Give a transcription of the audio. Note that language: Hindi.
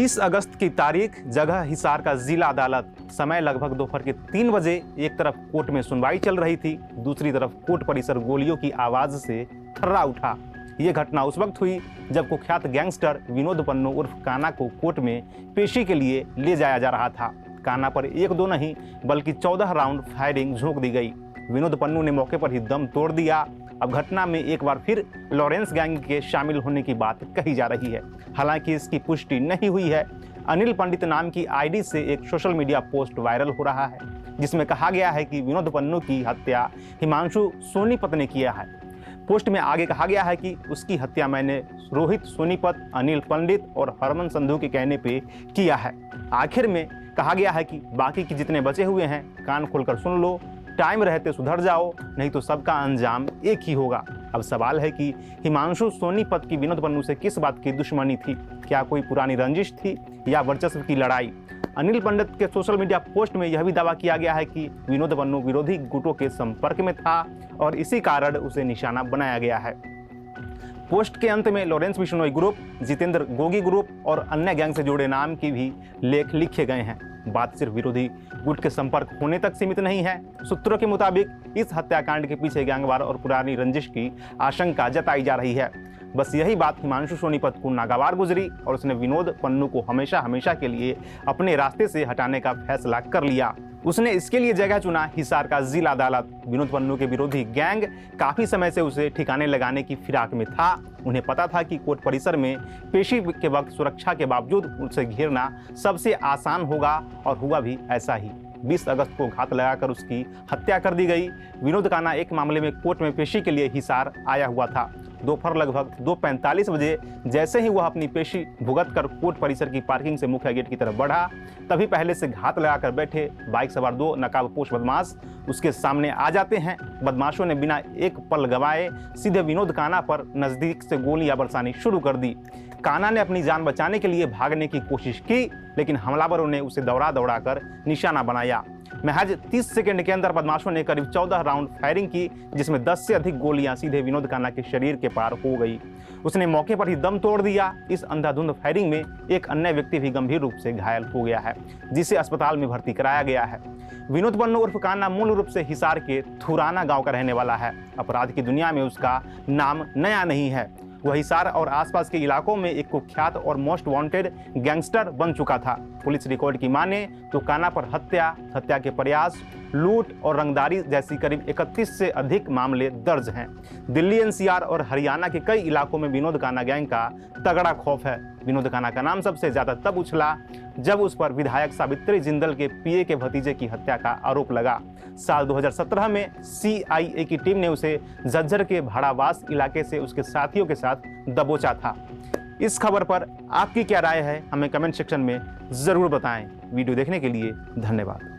20 अगस्त की तारीख, जगह हिसार का जिला अदालत। समय लगभग दोपहर के 3 बजे। एक तरफ कोर्ट में सुनवाई चल रही थी, दूसरी तरफ कोर्ट परिसर गोलियों की आवाज से थर्रा उठा। ये घटना उस वक्त हुई जब कुख्यात गैंगस्टर विनोद पन्नू उर्फ काना को कोर्ट में पेशी के लिए ले जाया जा रहा था। काना पर 1-2 नहीं बल्कि 14 राउंड फायरिंग झोंक दी गई। विनोद पन्नू ने मौके पर ही दम तोड़ दिया। अब घटना में एक बार फिर लॉरेंस गैंग के शामिल होने की बात कही जा रही है। हालांकि इसकी पुष्टि नहीं हुई है। अनिल पंडित नाम की आईडी से एक सोशल मीडिया पोस्ट वायरल हो रहा है जिसमें कहा गया है कि विनोद पन्नू की हत्या हिमांशु सोनीपत ने किया है। पोस्ट में आगे कहा गया है कि उसकी हत्या मैंने रोहित सोनीपत, अनिल पंडित और हरमन संधू के कहने पे किया है। आखिर में कहा गया है कि बाकी के जितने बचे हुए हैं कान खोलकर सुन लो, टाइम रहते सुधर जाओ, नहीं तो सबका अंजाम एक ही होगा। अब सवाल है कि हिमांशु सोनीपत की विनोद पन्नू से किस बात की दुश्मनी थी? क्या कोई पुरानी रंजिश थी या वर्चस्व की लड़ाई? अनिल पंडित के सोशल मीडिया पोस्ट में यह भी दावा किया गया है कि विनोद पन्नू विरोधी गुटों के संपर्क में था और इसी कारण उसे निशाना बनाया गया है। पोस्ट के अंत में Lawrence Bishnoi group, Jitendra Gogi group और अन्य गैंग से जुड़े नाम की भी लेख लिखे गए हैं। बात सिर्फ विरोधी गुट के संपर्क होने तक सीमित नहीं है। सूत्रों के मुताबिक इस हत्याकांड के पीछे गैंगवार और पुरानी रंजिश की आशंका जताई जा रही है। बस यही बात हिमांशु सोनीपत को नागवार गुजरी और उसने विनोद पन्नू को हमेशा हमेशा के लिए अपने रास्ते से हटाने का फैसला कर लिया। उसने इसके लिए जगह चुना हिसार का जिला अदालत। विनोद पन्नू के विरोधी गैंग काफी समय से उसे ठिकाने लगाने की फिराक में था। उन्हें पता था कि कोर्ट परिसर में पेशी के वक्त सुरक्षा के बावजूद उसे घेरना सबसे आसान होगा और हुआ भी ऐसा ही। 20 अगस्त को घात लगाकर उसकी हत्या कर दी गई। विनोद काना एक मामले में कोर्ट में पेशी के लिए हिसार आया हुआ था। दोपहर लगभग 2:45 बजे जैसे ही वह अपनी पेशी भुगत कर कोर्ट परिसर की पार्किंग से मुख्य गेट की तरफ बढ़ा, तभी पहले से घात लगाकर बैठे बाइक सवार 2 नकाबपोश बदमाश उसके सामने आ जाते हैं। बदमाशों ने बिना एक पल गंवाए सीधे विनोद काना पर नजदीक से गोलियां बरसानी शुरू कर दी। काना ने अपनी जान बचाने के लिए भागने की कोशिश की, लेकिन हमलावरों ने उसे दौड़ा कर निशाना बनाया। महज 30 सेकंड के अंदर बदमाशों ने करीब 14 राउंड फायरिंग की, जिसमें 10 से अधिक गोलियां सीधे विनोद काना के शरीर के पार हो गई। उसने मौके पर ही दम तोड़ दिया। इस अंधाधुंध फायरिंग में एक अन्य व्यक्ति भी गंभीर रूप से घायल हो गया है, जिसे अस्पताल में भर्ती कराया गया है। विनोद पन्नू उर्फ काना मूल रूप से हिसार के थुराना गांव का रहने वाला है। अपराध की दुनिया में उसका नाम नया नहीं है। वह हिसार और आसपास के इलाकों में एक कुख्यात और मोस्ट वांटेड गैंगस्टर बन चुका था। पुलिस रिकॉर्ड की माने तो काना पर हत्या के प्रयास, लूट और रंगदारी जैसी करीब 31 से अधिक मामले दर्ज हैं। दिल्ली, एनसीआर और हरियाणा के कई इलाकों में विनोद काना गैंग का तगड़ा खौफ है। विनोद काना का नाम सबसे ज्यादा तब उछला जब उस पर विधायक सावित्री जिंदल के पीए के भतीजे की हत्या का आरोप लगा। साल 2017 में सीआईए की टीम ने उसे झज्जर के भाड़ावास इलाके से उसके साथियों के साथ दबोचा था। इस खबर पर आपकी क्या राय है, हमें कमेंट सेक्शन में जरूर बताएं। वीडियो देखने के लिए धन्यवाद।